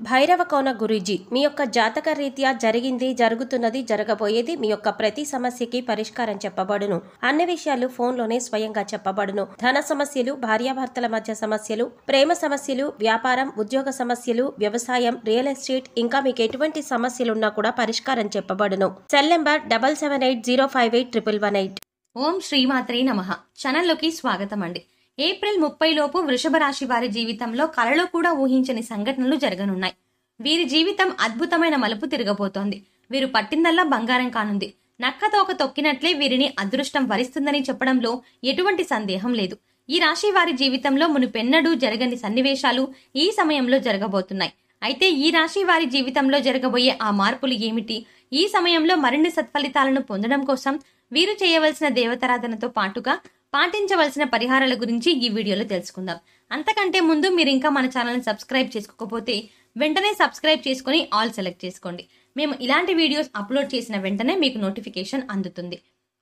భైరవ కోన గురూజీ, మీ యొక్క జాతక రీత్యా జరిగింది, జరుగుతున్నది, జరగబోయేది, మీ యొక్క ప్రతి సమస్యకి పరిష్కారం చెప్పబడును. అన్ని విషయాలు ఫోన్లోనే స్వయంగా చెప్పబడును. ధన సమస్యలు, భార్యాభర్తల మధ్య సమస్యలు, ప్రేమ సమస్యలు, వ్యాపారం, ఉద్యోగ సమస్యలు, వ్యవసాయం, రియల్ ఎస్టేట్, ఇంకా మీకు ఎటువంటి సమస్యలున్నా కూడా పరిష్కారం చెప్పబడును. Cell number 7780581118. ఓం శ్రీమాత్రే నమః. ఛానల్లోకి స్వాగతం అండి. ఏప్రిల్ 30 లోపు వృషభ రాశి వారి జీవితంలో కలలో కూడా ఊహించని సంఘటనలు జరగనున్నాయి. వీరి జీవితం అద్భుతమైన మలుపు తిరగబోతోంది. వీరు పట్టిందల్లా బంగారం కానుంది. నక్కతోక తొక్కినట్లే వీరిని అదృష్టం వరిస్తుందని చెప్పడంలో ఎటువంటి సందేహం లేదు. ఈ రాశి వారి జీవితంలో మునుపెన్నడూ జరగని సన్నివేశాలు ఈ సమయంలో జరగబోతున్నాయి. అయితే ఈ రాశి వారి జీవితంలో జరగబోయే ఆ మార్పులు ఏమిటి? ఈ సమయంలో మరిన్ని సత్ఫలితాలను పొందడం కోసం వీరు చేయవలసిన దేవతారాధనతో పాటుగా పాటించవలసిన పరిహారాల గురించి ఈ వీడియోలో తెలుసుకుందాం. అంతకంటే ముందు మీరు ఇంకా మన ఛానల్ని సబ్స్క్రైబ్ చేసుకోకపోతే వెంటనే సబ్స్క్రైబ్ చేసుకుని ఆల్ సెలెక్ట్ చేసుకోండి. మేము ఇలాంటి వీడియోస్ అప్లోడ్ చేసిన వెంటనే మీకు నోటిఫికేషన్ అందుతుంది.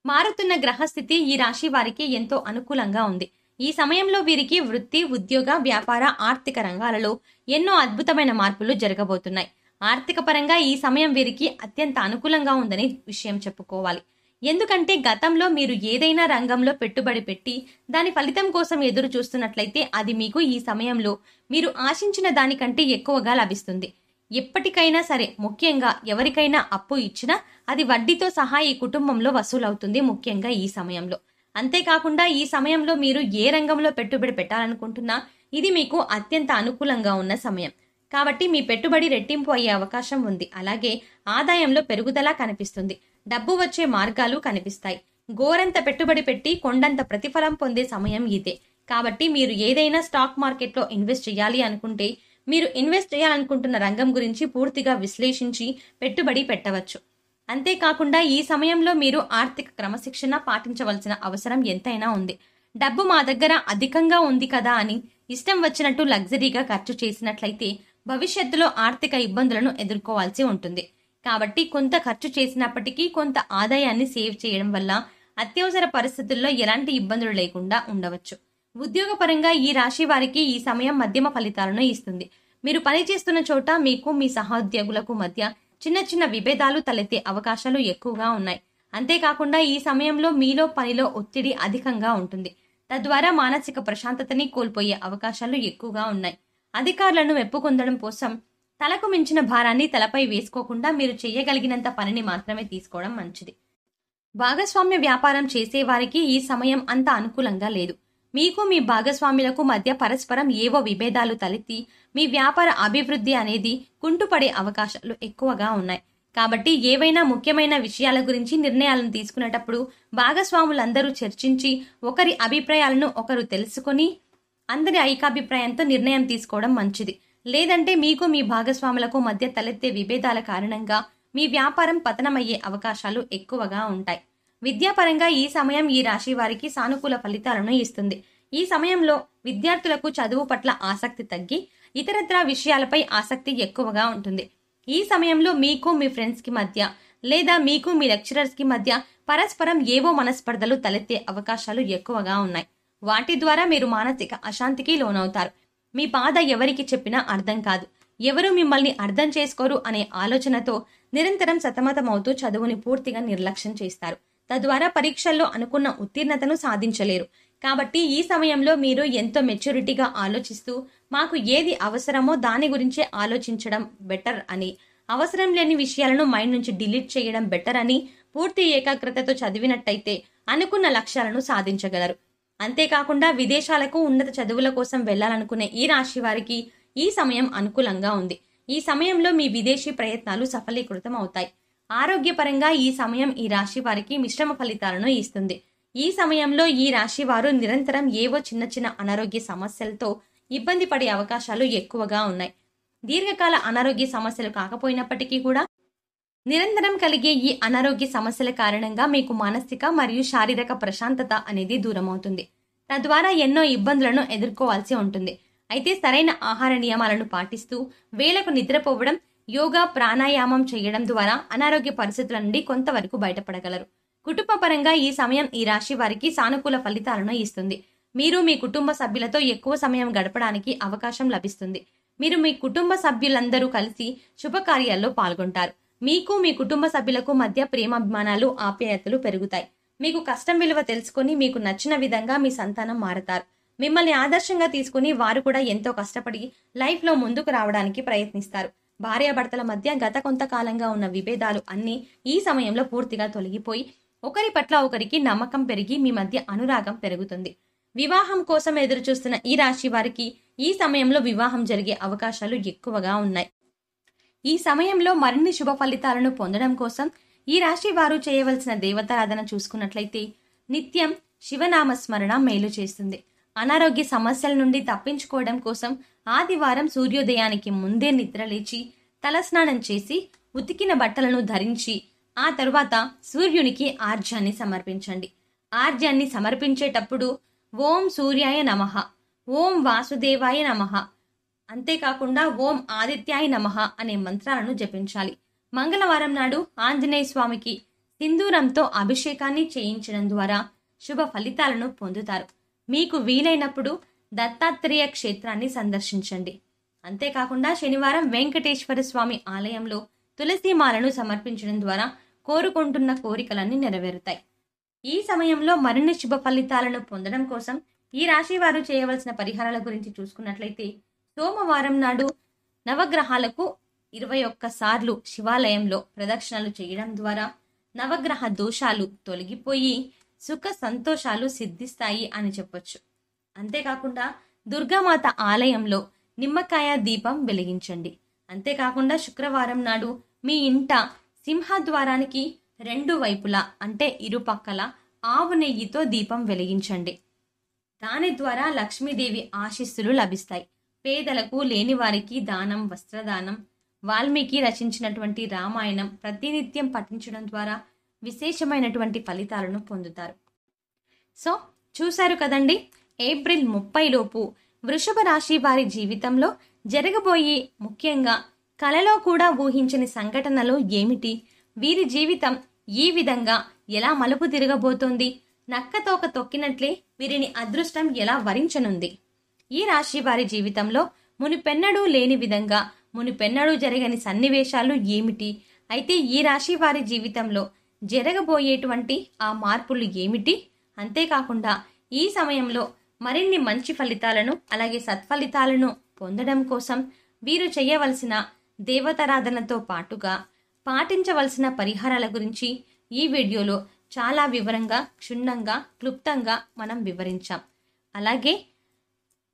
మారుతున్న గ్రహస్థితి ఈ రాశి వారికి ఎంతో అనుకూలంగా ఉంది. ఈ సమయంలో వీరికి వృత్తి, ఉద్యోగ, వ్యాపార, ఆర్థిక రంగాలలో ఎన్నో అద్భుతమైన మార్పులు జరగబోతున్నాయి. ఆర్థిక పరంగా ఈ సమయం వీరికి అత్యంత అనుకూలంగా ఉందని విషయం చెప్పుకోవాలి. ఎందుకంటే గతంలో మీరు ఏదైనా రంగంలో పెట్టుబడి పెట్టి దాని ఫలితం కోసం ఎదురు చూస్తున్నట్లయితే అది మీకు ఈ సమయంలో మీరు ఆశించిన దానికంటే ఎక్కువగా లభిస్తుంది. ఎప్పటికైనా సరే, ముఖ్యంగా ఎవరికైనా అప్పు ఇచ్చినా అది వడ్డీతో సహా ఈ కుటుంబంలో వసూలవుతుంది, ముఖ్యంగా ఈ సమయంలో. అంతేకాకుండా ఈ సమయంలో మీరు ఏ రంగంలో పెట్టుబడి పెట్టాలనుకుంటున్నా ఇది మీకు అత్యంత అనుకూలంగా ఉన్న సమయం. కాబట్టి మీ పెట్టుబడి రెట్టింపు అయ్యే అవకాశం ఉంది. అలాగే ఆదాయంలో పెరుగుదల కనిపిస్తుంది. డబ్బు వచ్చే మార్గాలు కనిపిస్తాయి. గోరంత పెట్టుబడి పెట్టి కొండంత ప్రతిఫలం పొందే సమయం ఇదే. కాబట్టి మీరు ఏదైనా స్టాక్ మార్కెట్లో ఇన్వెస్ట్ చేయాలి అనుకుంటే మీరు ఇన్వెస్ట్ చేయాలనుకుంటున్న రంగం గురించి పూర్తిగా విశ్లేషించి పెట్టుబడి పెట్టవచ్చు. అంతేకాకుండా ఈ సమయంలో మీరు ఆర్థిక క్రమశిక్షణ పాటించవలసిన అవసరం ఎంతైనా ఉంది. డబ్బు మా దగ్గర అధికంగా ఉంది కదా అని ఇష్టం వచ్చినట్టు లగ్జరీగా ఖర్చు చేసినట్లయితే భవిష్యత్తులో ఆర్థిక ఇబ్బందులను ఎదుర్కోవాల్సి ఉంటుంది. కాబట్టి కొంత ఖర్చు చేసినప్పటికీ కొంత ఆదాయాన్ని సేవ్ చేయడం వల్ల అత్యవసర పరిస్థితుల్లో ఎలాంటి ఇబ్బందులు లేకుండా ఉండవచ్చు. ఉద్యోగపరంగా ఈ రాశి వారికి ఈ సమయం మధ్యమ ఫలితాలను ఇస్తుంది. మీరు పనిచేస్తున్న చోట మీకు మీ సహోద్యోగులకు మధ్య చిన్న చిన్న విభేదాలు తలెత్తే అవకాశాలు ఎక్కువగా ఉన్నాయి. అంతేకాకుండా ఈ సమయంలో మీలో పనిలో ఒత్తిడి అధికంగా ఉంటుంది. తద్వారా మానసిక ప్రశాంతతని కోల్పోయే అవకాశాలు ఎక్కువగా ఉన్నాయి. అధికారులను మెప్పుకొందడం కోసం తలకు మించిన భారాన్ని తలపై వేసుకోకుండా మీరు చేయగలిగినంత పనిని మాత్రమే తీసుకోవడం మంచిది. భాగస్వామ్య వ్యాపారం చేసేవారికి ఈ సమయం అంత అనుకూలంగా లేదు. మీకు మీ భాగస్వాములకు మధ్య పరస్పరం ఏవో విభేదాలు తలెత్తి మీ వ్యాపార అభివృద్ధి అనేది కుంటుపడే అవకాశాలు ఎక్కువగా ఉన్నాయి. కాబట్టి ఏవైనా ముఖ్యమైన విషయాల గురించి నిర్ణయాలను తీసుకునేటప్పుడు భాగస్వాములందరూ చర్చించి ఒకరి అభిప్రాయాలను ఒకరు తెలుసుకొని అందరి ఐకాభిప్రాయంతో నిర్ణయం తీసుకోవడం మంచిది. లేదంటే మీకు మీ భాగస్వాములకు మధ్య తలెత్తే విభేదాల కారణంగా మీ వ్యాపారం పతనమయ్యే అవకాశాలు ఎక్కువగా ఉంటాయి. విద్యాపరంగా ఈ సమయం ఈ రాశి వారికి సానుకూల ఫలితాలను ఇస్తుంది. ఈ సమయంలో విద్యార్థులకు చదువు పట్ల ఆసక్తి తగ్గి ఇతరత్రా విషయాలపై ఆసక్తి ఎక్కువగా ఉంటుంది. ఈ సమయంలో మీకు మీ ఫ్రెండ్స్ కి మధ్య లేదా మీకు మీ లెక్చరర్స్ కి మధ్య పరస్పరం ఏవో మనస్పర్ధలు తలెత్తే అవకాశాలు ఎక్కువగా ఉన్నాయి. వాటి ద్వారా మీరు మానసిక అశాంతికి లోనవుతారు. మీ బాధ ఎవరికి చెప్పినా అర్థం కాదు. ఎవరు మిమ్మల్ని అర్థం చేసుకోరు అనే ఆలోచనతో నిరంతరం సతమతమవుతూ చదువుని పూర్తిగా నిర్లక్ష్యం చేస్తారు. తద్వారా పరీక్షల్లో అనుకున్న ఉత్తీర్ణతను సాధించలేరు. కాబట్టి ఈ సమయంలో మీరు ఎంతో మెచ్యూరిటీగా ఆలోచిస్తూ మాకు ఏది అవసరమో దాని గురించే ఆలోచించడం బెటర్ అని, అవసరం లేని విషయాలను మైండ్ నుంచి డిలీట్ చేయడం బెటర్ అని పూర్తి ఏకాగ్రతతో చదివినట్టయితే అనుకున్న లక్ష్యాలను సాధించగలరు. అంతేకాకుండా విదేశాలకు ఉన్నత చదువుల కోసం వెళ్లాలనుకునే ఈ రాశి వారికి ఈ సమయం అనుకూలంగా ఉంది. ఈ సమయంలో మీ విదేశీ ప్రయత్నాలు సఫలీకృతం అవుతాయి. ఆరోగ్యపరంగా ఈ సమయం ఈ రాశి వారికి మిశ్రమ ఫలితాలను ఇస్తుంది. ఈ సమయంలో ఈ రాశి వారు నిరంతరం ఏవో చిన్న చిన్న అనారోగ్య సమస్యలతో ఇబ్బంది పడే అవకాశాలు ఎక్కువగా ఉన్నాయి. దీర్ఘకాల అనారోగ్య సమస్యలు కాకపోయినప్పటికీ కూడా నిరంతరం కలిగే ఈ అనారోగ్య సమస్యల కారణంగా మీకు మానసిక మరియు శారీరక ప్రశాంతత అనేది దూరమవుతుంది. తద్వారా ఎన్నో ఇబ్బందులను ఎదుర్కోవాల్సి ఉంటుంది. అయితే సరైన ఆహార నియమాలను పాటిస్తూ వేళకు నిద్రపోవడం, యోగా, ప్రాణాయామం చేయడం ద్వారా అనారోగ్య పరిస్థితుల నుండి కొంతవరకు బయటపడగలరు. కుటుంబ పరంగా ఈ సమయం ఈ రాశి వారికి సానుకూల ఫలితాలను ఇస్తుంది. మీరు మీ కుటుంబ సభ్యులతో ఎక్కువ సమయం గడపడానికి అవకాశం లభిస్తుంది. మీరు మీ కుటుంబ సభ్యులందరూ కలిసి శుభకార్యాల్లో పాల్గొంటారు. మీకు మీ కుటుంబ సభ్యులకు మధ్య ప్రేమాభిమానాలు, ఆప్యాయతలు పెరుగుతాయి. మీకు కష్టం విలువ తెలుసుకుని మీకు నచ్చిన విధంగా మీ సంతానం మారతారు. మిమ్మల్ని ఆదర్శంగా తీసుకుని వారు కూడా ఎంతో కష్టపడి లైఫ్లో ముందుకు రావడానికి ప్రయత్నిస్తారు. భార్యాభర్తల మధ్య గత కొంతకాలంగా ఉన్న విభేదాలు అన్నీ ఈ సమయంలో పూర్తిగా తొలగిపోయి ఒకరి పట్ల ఒకరికి నమ్మకం పెరిగి మీ మధ్య అనురాగం పెరుగుతుంది. వివాహం కోసం ఎదురు చూస్తున్న ఈ రాశి వారికి ఈ సమయంలో వివాహం జరిగే అవకాశాలు ఎక్కువగా ఉన్నాయి. ఈ సమయంలో మరిన్ని శుభ ఫలితాలను పొందడం కోసం ఈ రాశి వారు చేయవలసిన దేవతారాధన చూసుకున్నట్లయితే నిత్యం శివనామస్మరణ మేలు చేస్తుంది. అనారోగ్య సమస్యల నుండి తప్పించుకోవడం కోసం ఆదివారం సూర్యోదయానికి ముందే నిద్రలేచి తలస్నానం చేసి ఉతికిన బట్టలను ధరించి ఆ తరువాత సూర్యునికి ఆర్ఘ్యాన్ని సమర్పించండి. ఆర్ఘ్యాన్ని సమర్పించేటప్పుడు ఓం సూర్యాయ నమః, ఓం వాసుదేవాయ నమః, అంతేకాకుండా ఓం ఆదిత్యాయ నమః అనే మంత్రాలను జపించాలి. మంగళవారం నాడు ఆంజనేయ స్వామికి సింధూరంతో అభిషేకాన్ని చేయించడం ద్వారా శుభ ఫలితాలను పొందుతారు. మీకు వీలైనప్పుడు దత్తాత్రేయ క్షేత్రాన్ని సందర్శించండి. అంతేకాకుండా శనివారం వెంకటేశ్వర స్వామి ఆలయంలో తులసిమాలను సమర్పించడం ద్వారా కోరుకుంటున్న కోరికలన్నీ నెరవేరుతాయి. ఈ సమయంలో మరిన్ని శుభ ఫలితాలను పొందడం కోసం ఈ రాశి వారు చేయవలసిన పరిహారాల గురించి చూసుకున్నట్లయితే సోమవారం నాడు నవగ్రహాలకు 21 సార్లు శివాలయంలో ప్రదక్షిణలు చేయడం ద్వారా నవగ్రహ దోషాలు తొలగిపోయి సుఖ సంతోషాలు సిద్ధిస్తాయి అని చెప్పొచ్చు. అంతేకాకుండా దుర్గామాత ఆలయంలో నిమ్మకాయ దీపం వెలిగించండి. అంతేకాకుండా శుక్రవారం నాడు మీ ఇంట సింహద్వారానికి 2 వైపులా అంటే ఇరుపక్కల ఆవు నెయ్యితో దీపం వెలిగించండి. దాని ద్వారా లక్ష్మీదేవి ఆశీస్సులు లభిస్తాయి. పేదలకు, లేని వారికి దానం, వస్త్రదానం, వాల్మీకి రచించినటువంటి రామాయణం ప్రతినిత్యం పఠించడం ద్వారా విశేషమైనటువంటి ఫలితాలను పొందుతారు. సో చూశారు కదండి, ఏప్రిల్ 30 లోపు వృషభ రాశి వారి జీవితంలో జరగబోయే ముఖ్యంగా కలలో కూడా ఊహించని సంఘటనలు ఏమిటి, వీరి జీవితం ఈ విధంగా ఎలా మలుపు తిరగబోతోంది, నక్కతోక తొక్కినట్లే వీరిని అదృష్టం ఎలా వరించనుంది, ఈ రాశి వారి జీవితంలో మునిపెన్నడూ లేని విధంగా మునిపెన్నడూ జరగని సన్నివేశాలు ఏమిటి, అయితే ఈ రాశి వారి జీవితంలో జరగబోయేటువంటి ఆ మార్పులు ఏమిటి, అంతేకాకుండా ఈ సమయంలో మరిన్ని మంచి ఫలితాలను అలాగే సత్ఫలితాలను పొందడం కోసం వీరు చేయవలసిన దేవతారాధనతో పాటుగా పాటించవలసిన పరిహారాల గురించి ఈ వీడియోలో చాలా వివరంగా, క్షుణ్ణంగా, క్లుప్తంగా మనం వివరించాం. అలాగే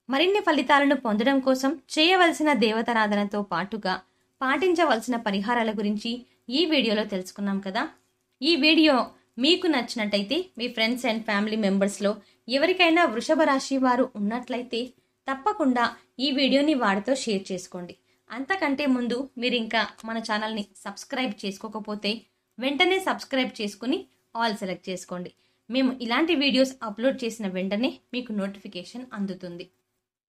మరిన్ని ఫలితాలను పొందడం కోసం చేయవలసిన దేవతారాధనతో పాటుగా పాటించవలసిన పరిహారాల గురించి ఈ వీడియోలో తెలుసుకున్నాం కదా. ఈ వీడియో మీకు నచ్చినట్టయితే మీ ఫ్రెండ్స్ అండ్ ఫ్యామిలీ మెంబర్స్లో ఎవరికైనా వృషభ రాశి వారు ఉన్నట్లయితే తప్పకుండా ఈ వీడియోని వారితో షేర్ చేసుకోండి. అంతకంటే ముందు మీరు ఇంకా మన ఛానల్ని సబ్స్క్రైబ్ చేసుకోకపోతే వెంటనే సబ్స్క్రైబ్ చేసుకుని ఆల్ సెలెక్ట్ చేసుకోండి. మేము ఇలాంటి వీడియోస్ అప్లోడ్ చేసిన వెంటనే మీకు నోటిఫికేషన్ అందుతుంది.